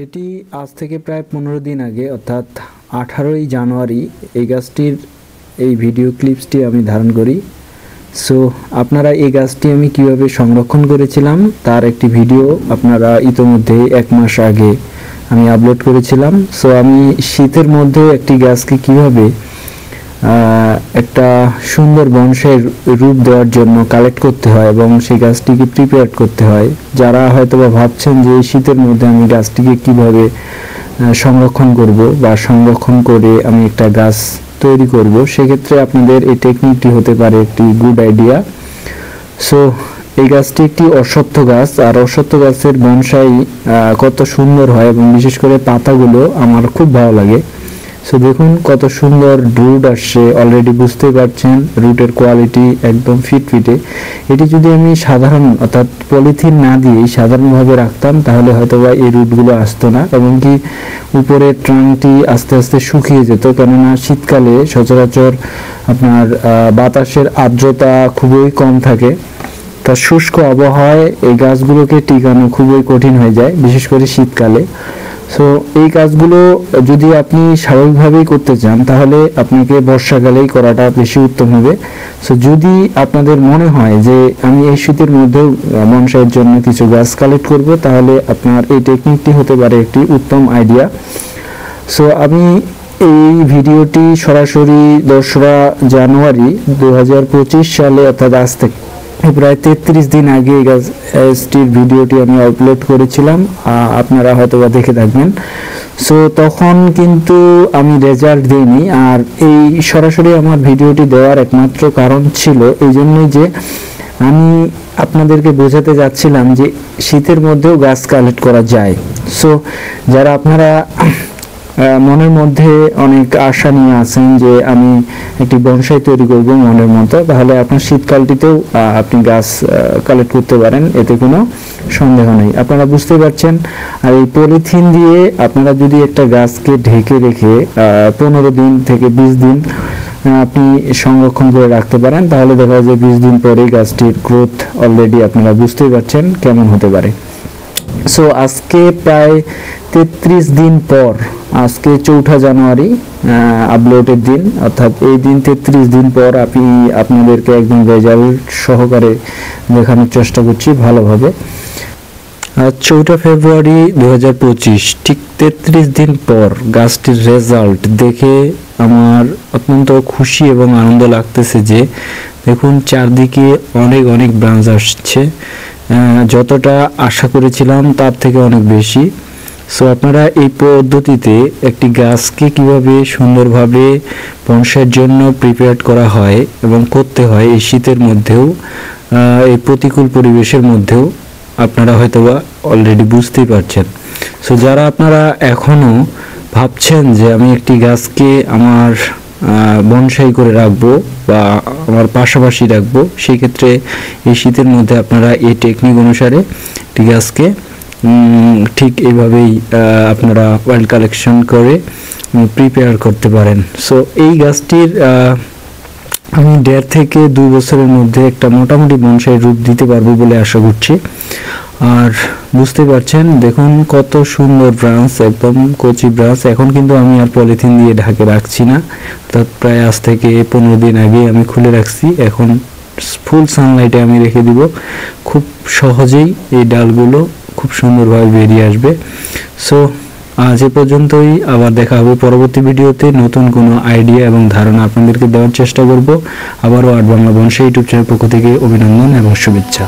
এটি আজ থেকে প্রায় 15 দিন আগে অর্থাৎ 18ই জানুয়ারি এই গাছটির এই ভিডিও ক্লিপসটি আমি ধারণ করি। সো আপনারা এই গাছটি আমি কিভাবে সংরক্ষণ করেছিলাম তার একটি ভিডিও আপনারা ইতোমধ্যে 1 মাস আগে আমি আপলোড করেছিলাম। সো আমি শীতের মধ্যে একটি গাছকে কিভাবে একটা সুন্দর বনসাই রূপ দেওয়ার জন্য কালেক্ট করতে হয় এবং সেই গাছটিকে প্রিপেয়ার করতে হয়, যারা হয়তোবা ভাবছেন যে শীতের মধ্যে আমি গাছটিকে কিভাবে সংরক্ষণ করব বা সংরক্ষণ করে আমি একটা গাছ তৈরি করব, সেক্ষেত্রে আপনাদের এই টেকনিকটি হতে পারে একটি গুড আইডিয়া। সো এই গাছটি একটি অশ্বত্থ গাছ, আর অশ্বত্থ গাছের বনসাই কত সুন্দর হয় এবং বিশেষ করে পাতাগুলো আমার খুব ভালো লাগে। সো দেখুন কত সুন্দর রুট আসছে, অলরেডি বুঝতে পারছেন রুটের কোয়ালিটি একদম ফিটফিটে। এটি যদি আমি সাধারণ অর্থাৎ পলিথিন না দিয়ে সাধারণভাবে রাখতাম তাহলে হয়তোবা এই রুটগুলো আসতো না এবং কি উপরের ট্রাঙ্কটি আস্তে আস্তে শুকিয়ে যেত, কেননা শীতকালে সচরাচর আপনার বাতাসের আর্দ্রতা খুবই কম থাকে। তার শুষ্ক আবহাওয়ায় এই গাছগুলোকে টিকানো খুবই কঠিন হয়ে যায়, বিশেষ করে শীতকালে। সো এই কাজগুলো যদি আপনি স্বাভাবিকভাবেই করতে চান তাহলে আপনাকে বর্ষাকালেই করাটা বেশি উত্তম হবে। সো যদি আপনাদের মনে হয় যে আমি এই শীতের মধ্যেও বনসাইয়ের জন্য কিছু গাছ কালেক্ট করব, তাহলে আপনার এই টেকনিকটি হতে পারে একটি উত্তম আইডিয়া। সো আমি এই ভিডিওটি সরাসরি 2রা জানুয়ারি 2025 সালে অর্থাৎ আজ থেকে প্রায় 33 দিন আগে এই গাছটির ভিডিওটি আমি আপলোড করেছিলাম, আপনারা হয়তোবা দেখে থাকবেন। সো তখন কিন্তু আমি রেজাল্ট দিইনি, আর এই সরাসরি আমার ভিডিওটি দেওয়ার একমাত্র কারণ ছিল এই জন্যই যে আমি আপনাদেরকে বোঝাতে যাচ্ছিলাম যে শীতের মধ্যেও গাছ কালেক্ট করা যায়। সো যারা আপনারা মনের মধ্যে অনেক আশা নিয়ে আছেন যে আমি একটি বনসাই তৈরি করব মনের মতো, তাহলে আপনার শীতকালটিতেও আপনি গাছ কালেক্ট করতে পারেন, এতে কোনো সন্দেহ নেই। আপনারা বুঝতে পারছেন। আর এই পলিথিন দিয়ে আপনারা যদি একটা গাছকে ঢেকে রেখে 15 দিন থেকে 20 দিন আপনি সংরক্ষণ করে রাখতে পারেন, তাহলে দেখা যায় 20 দিন পরে গাছটির গ্রোথ অলরেডি আপনারা বুঝতেই পারছেন কেমন হতে পারে। সো আজকে প্রায় 33 দিন পর, আজকে 4 জানুয়ারি আপলোডের দিন, অর্থাৎ এই দিন 33 দিন পর আমি আপনাদেরকে একদম রেজাল্ট সহকারে দেখানোর চেষ্টা করছি ভালোভাবে। আজ 4 ফেব্রুয়ারি 2025, ঠিক 33 দিন পর গাছটির রেজাল্ট দেখে আমার অত্যন্ত খুশি এবং আনন্দ লাগতেছে যে দেখুন চারদিকে অনেক অনেক ব্রাঞ্চ আসছে, যতটা আশা করেছিলাম তার থেকে অনেক বেশি। সো আপনারা এই পদ্ধতিতে একটি গাছকে কিভাবে সুন্দরভাবে বনসাইয়ের জন্য প্রিপেয়ার করা হয় এবং করতে হয় এই শীতের মধ্যেও, এই প্রতিকূল পরিবেশের মধ্যেও আপনারা হয়তোবা অলরেডি বুঝতেই পারছেন। সো যারা আপনারা এখনও ভাবছেন যে আমি একটি গাছকে আমার বনসাই করে রাখবো বা আমার পাশাপাশি রাখবো, সেই ক্ষেত্রে এই শীতের মধ্যে আপনারা এই টেকনিক অনুসারে একটি গাছকে ঠিক এইভাবেই আপনারা ওয়াইল্ড কালেকশন করে প্রিপেয়ার করতে পারেন। সো এই গাছটির আমি 1.5 থেকে 2 বছরের মধ্যে একটা মোটামুটি বনসাই রূপ দিতে পারবো বলে আশা করছি। আর বুঝতে পারছেন দেখুন কত সুন্দর ব্রাঞ্চ, একদম কচি ব্রাঞ্চ। এখন কিন্তু আমি আর পলিথিন দিয়ে ঢাকে রাখছি না, অর্থাৎ প্রায় আজ থেকে 15 দিন আগে আমি খুলে রাখছি। এখন ফুল সানলাইটে আমি রেখে দিব, খুব সহজেই এই ডালগুলো খুব সুন্দরভাবে বেরিয়ে আসবে। সো আজ এ পর্যন্তই, আবার দেখা হবে পরবর্তী ভিডিওতে। নতুন কোনো আইডিয়া এবং ধারণা আপনাদেরকে দেওয়ার চেষ্টা করব। আবারও art Bangla bonsai YouTube channel পক্ষ থেকে অভিনন্দন এবং শুভেচ্ছা।